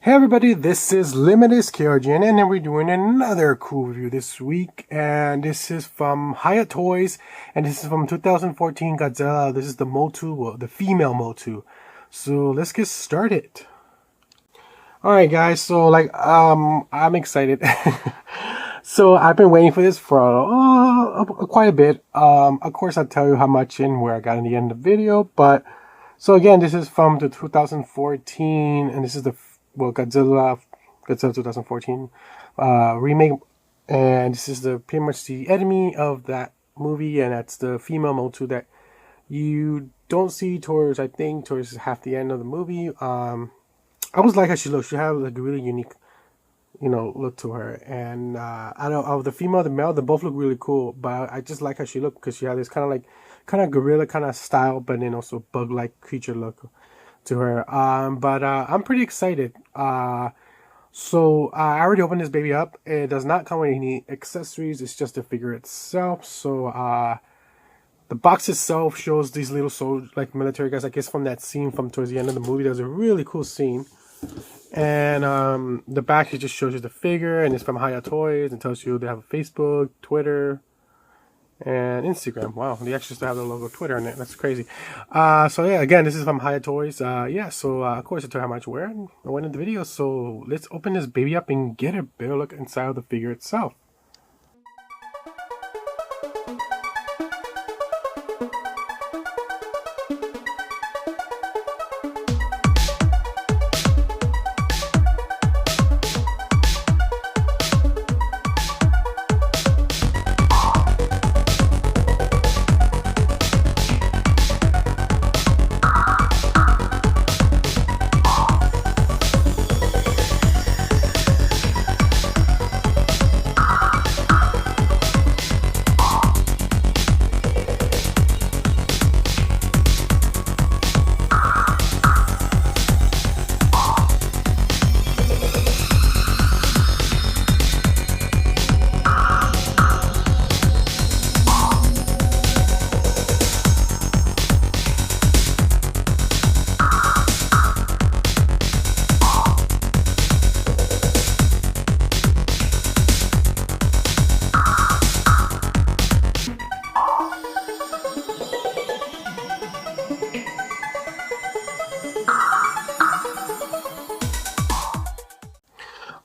Hey everybody, this is Limitless KRGN, and then we're doing another cool review this week, and this is from HIYA Toys, and this is from 2014 Godzilla. This is the MUTO, well, the female MUTO. So let's get started. Alright guys, so I'm excited. So I've been waiting for this for quite a bit. Of course I'll tell you how much and where I got in the end of the video, but so again, this is from the 2014, and this is the Godzilla 2014 remake, and this is pretty much the enemy of that movie, and that's the female MUTO that you don't see towards, I think, towards half the end of the movie. I was like how she looks. She had like a really unique, look to her, and I don't know, of the female, the male, they both look really cool, but I just like how she looked because she had this kind of gorilla kind of style, but then also bug-like creature look to her. But I'm pretty excited. So I already opened this baby up. It does not come with any accessories. It's just the figure itself. So the box itself shows these little like military guys, I guess from that scene from towards the end of the movie. There's a really cool scene. And the back, it just shows you the figure, and it's from HIYA Toys, and tells you they have a Facebook, Twitter, and Instagram. Wow, they actually still have the logo Twitter on it. That's crazy. So yeah, again, this is from HIYA Toys. Of course I tell you how much I wear, and I went in the video. So let's open this baby up and get a better look inside of the figure itself.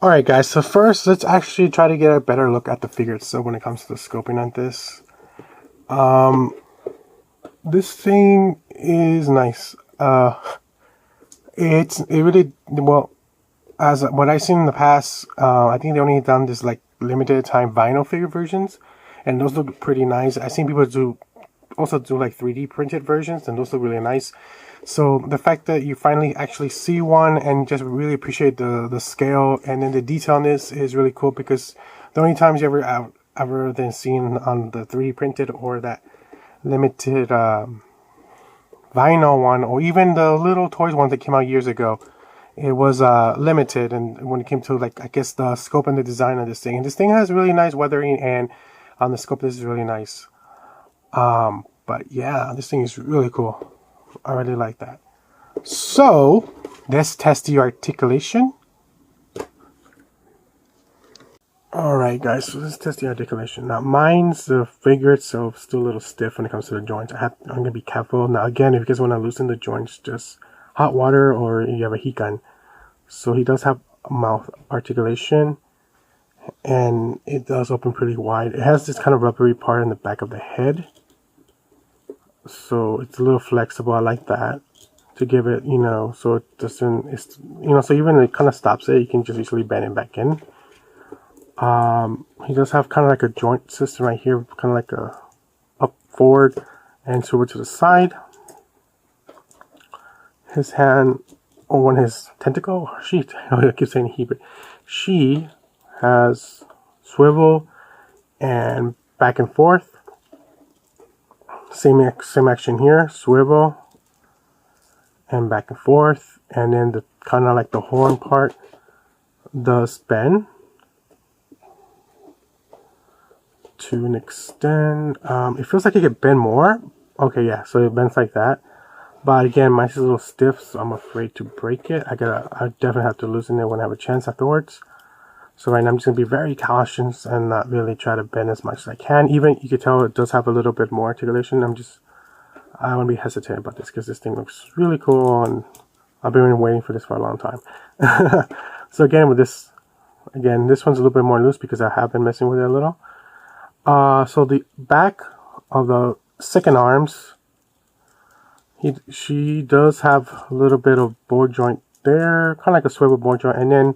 Alright guys, so first let's actually try to get a better look at the figure itself when it comes to the scoping on this. This thing is nice. It really, well, as what I've seen in the past, I think they only done this like limited time vinyl figure versions, and those look pretty nice. I've seen people also do like 3D printed versions, and those look really nice. So the fact that you finally actually see one and just really appreciate the scale and then the detail on this is really cool, because the only times you ever then seen on the 3D printed or that limited vinyl one, or even the little toys ones that came out years ago, it was limited. And when it came to, like, I guess the scope and the design of this thing, and this thing has really nice weathering, and on the scope this is really nice. But yeah, this thing is really cool. I really like that. So let's test the articulation. Alright guys, so let's test the articulation. Now mine's, the figure itself, still a little stiff when it comes to the joints. I'm going to be careful. Now again, if you guys want to loosen the joints, just hot water, or you have a heat gun. So he does have a mouth articulation, and it does open pretty wide. It has this kind of rubbery part in the back of the head, so it's a little flexible. I like that, to give it, so it doesn't, so even it kind of stops it, you can just easily bend it back in. He does have kind of like a joint system right here, kind of like a up forward and over to the side. His hand, or his tentacle, or she, I keep saying he, but she has swivel and back and forth. Same action here, swivel and back and forth, and then the kind of like the horn part does bend to an extent. It feels like it could bend more, Okay, yeah, so it bends like that. But again, mine's a little stiff, so I'm afraid to break it. I definitely have to loosen it when I have a chance afterwards. So right now I'm just gonna be very cautious and not really try to bend as much as I can. Even you can tell it does have a little bit more articulation. I want to be hesitant about this because this thing looks really cool and I've been waiting for this for a long time. So again, with this, this one's a little bit more loose because I have been messing with it a little. So the back of the second arms, she does have a little bit of ball joint there, kind of like a swivel ball joint, and then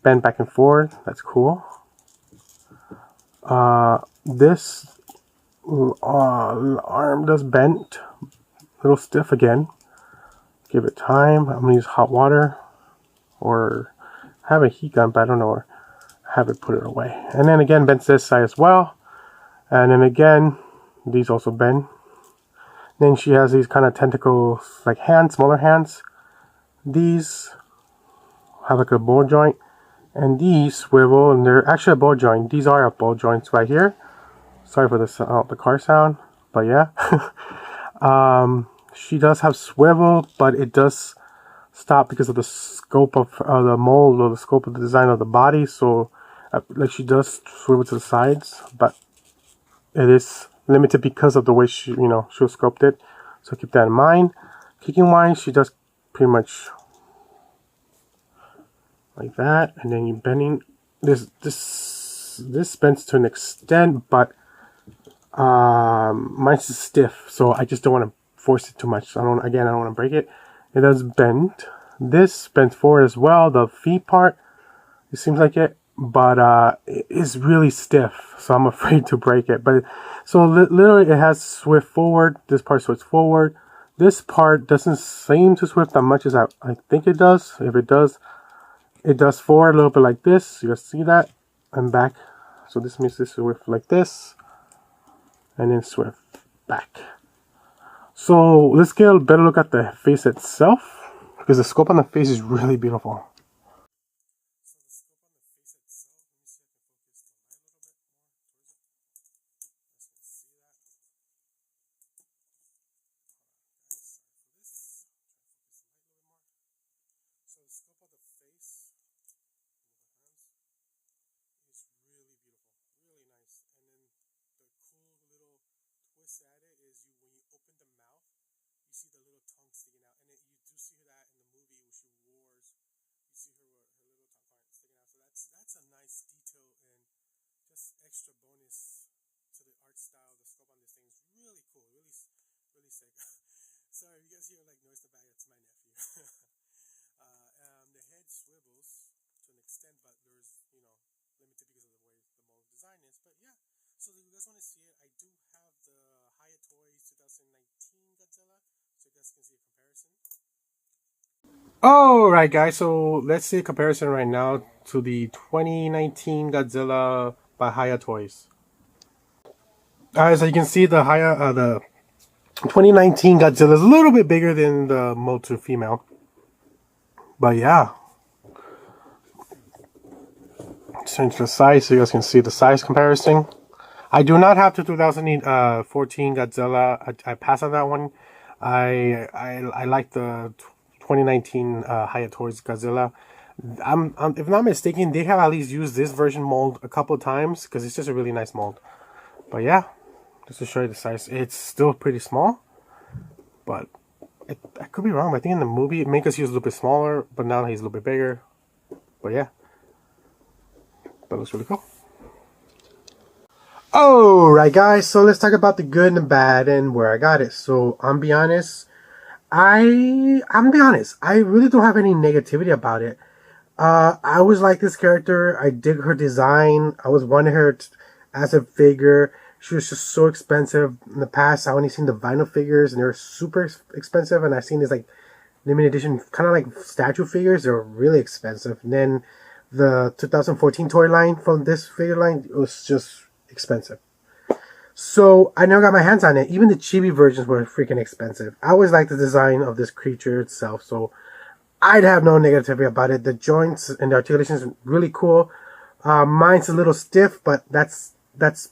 bend back and forth. That's cool. This arm does bend, a little stiff again. Give it time. I'm gonna use hot water, or have a heat gun, but I don't know, or have it put it away. And then again, bends this side as well. And then again, these also bend. Then she has these kind of tentacles, like hands, smaller hands. These have like a ball joint, and these swivel, and they're actually a ball joint. These are ball joints right here. Sorry for the car sound, but yeah. She does have swivel, but it does stop because of the scope of the mold, or the scope of the design of the body. So, like, she does swivel to the sides, but it is limited because of the way she was sculpted. So keep that in mind. Kicking wise, she does pretty much like that, and then you're bending. This bends to an extent, but mine's is stiff, so I just don't want to force it too much. I don't want to break it. It does bend. This bends forward as well. The feet part, it seems like it, but it is really stiff, so I'm afraid to break it. But so literally, it has swift forward. This part swifts forward. This part doesn't seem to swift that much as I think it does. If it does, it does forward a little bit like this. You guys see that? And back. So this means this swift like this, and then swift back. So let's get a better look at the face itself, because the scope on the face is really beautiful. Extra bonus to the art style. The scope on this thing is really cool, really sick. Sorry, you guys hear like noise in the back. It's my nephew. The head swivels to an extent, but there's limited because of the way the mold design is. But yeah, so if you guys want to see it, I do have the HIYA Toys 2019 Godzilla, so you guys can see a comparison. Alright guys, so let's see a comparison right now to the 2019 Godzilla by HIYA Toys. Alright, so you can see the the 2019 Godzilla is a little bit bigger than the MUTO female. But yeah. Change the size so you guys can see the size comparison. I do not have the 2014 Godzilla. I passed on that one. I like the 2019 HIYA Toys Godzilla. If I'm not mistaken, they have at least used this version mold a couple of times because it's just a really nice mold. But yeah, just to show you the size, it's still pretty small. But I could be wrong. But I think in the movie it makes us use a little bit smaller, but now he's a little bit bigger. But yeah, that looks really cool. Alright guys, so let's talk about the good and the bad and where I got it. So I'm be honest, I'm gonna be honest, I really don't have any negativity about it. I always like this character. I dig her design. I was wanting her as a figure. She was just so expensive. In the past, I only seen the vinyl figures and they were super expensive, and I seen this like limited edition kind of like statue figures. They were really expensive. And then the 2014 toy line from this figure line, it was just expensive. So I never got my hands on it. Even the chibi versions were freaking expensive. I always liked the design of this creature itself, so I'd have no negativity about it. The joints and the articulation is really cool. Mine's a little stiff, but that's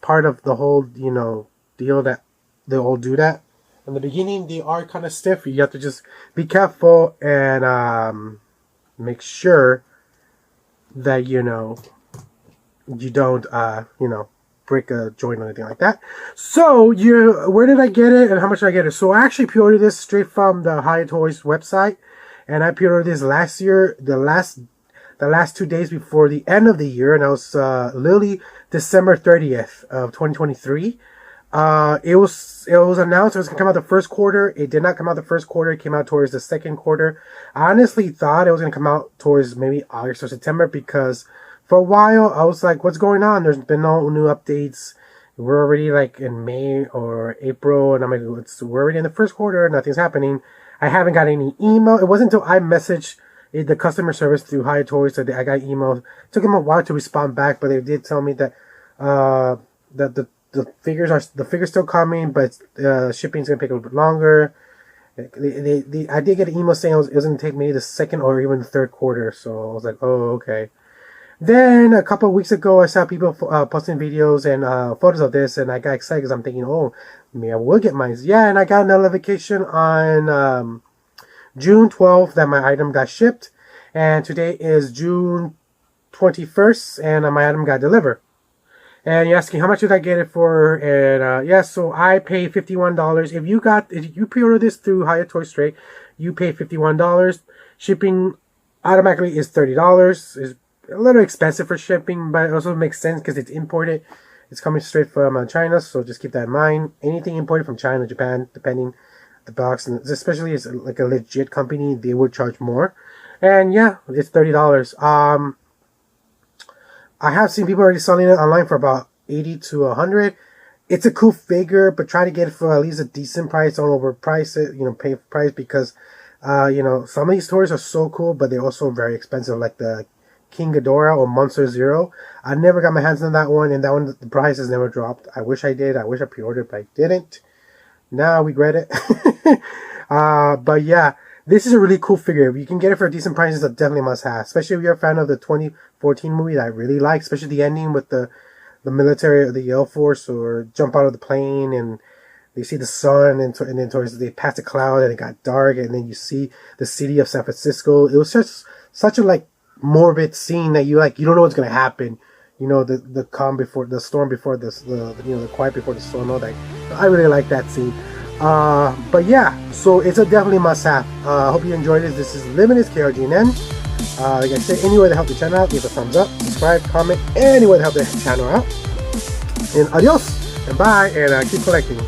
part of the whole, deal that they all do that. In the beginning, they are kind of stiff. You have to just be careful and make sure that, you know, you don't, you know, break a joint or anything like that. So, where did I get it and how much did I get it? So, I actually pre-ordered this straight from the HIYA Toys website. And I pre-ordered this last year, the last 2 days before the end of the year. And that was literally December 30th of 2023. It was announced it was going to come out the first quarter. It did not come out the first quarter. It came out towards the second quarter. I honestly thought it was going to come out towards maybe August or September because for a while I was like, what's going on? There's been no new updates. We're already like in May or April and I'm like, we're already in the first quarter. Nothing's happening. I haven't got any email. It wasn't until I messaged the customer service through HIYA Toys that I got email. It took them a while to respond back, but they did tell me that that the figures still coming, but shipping's gonna take a little bit longer. I did get an email saying it was gonna take maybe the second or even the third quarter. So I was like, oh, okay. Then a couple of weeks ago, I saw people posting videos and photos of this, and I got excited because I'm thinking, oh, maybe I will get mine. Yeah, and I got a notification on June 12th that my item got shipped, and today is June 21st, and my item got delivered. And you're asking how much did I get it for? And yeah, so I paid $51. If you pre-order this through HIYA Toys straight, you pay $51. Shipping automatically is $30. It's a little expensive for shipping, but it also makes sense because it's imported. It's coming straight from China, so just keep that in mind. Anything imported from China, Japan, depending the box, and especially it's like a legit company, they would charge more. And yeah, it's $30. I have seen people already selling it online for about $80 to $100. It's a cool figure, but try to get it for at least a decent price. Don't overprice it, you know, pay price because, you know, some of these toys are so cool, but they're also very expensive, like the King Ghidorah or Monster Zero. I never got my hands on that one, and that one, the price has never dropped. I wish I did. I wish I pre-ordered, but I didn't. Now I regret it. But yeah, this is a really cool figure. If you can get it for a decent price, it's a definitely must-have. Especially if you're a fan of the 2014 movie that I really like, especially the ending with the military, the Air Force, or jump out of the plane and they see the sun, and then towards they pass the cloud and it got dark, and then you see the city of San Francisco. It was just such a like morbid scene that you don't know what's gonna happen. You know, the calm before the storm, before the quiet before the storm. All that. I really like that scene. But yeah, so it's a definitely must-have. I hope you enjoyed this. This is Limitless KRGNN. Like I said, any way to help the channel out, leave a thumbs up, subscribe, comment, any way to help the channel out. And adios, and bye, and keep collecting.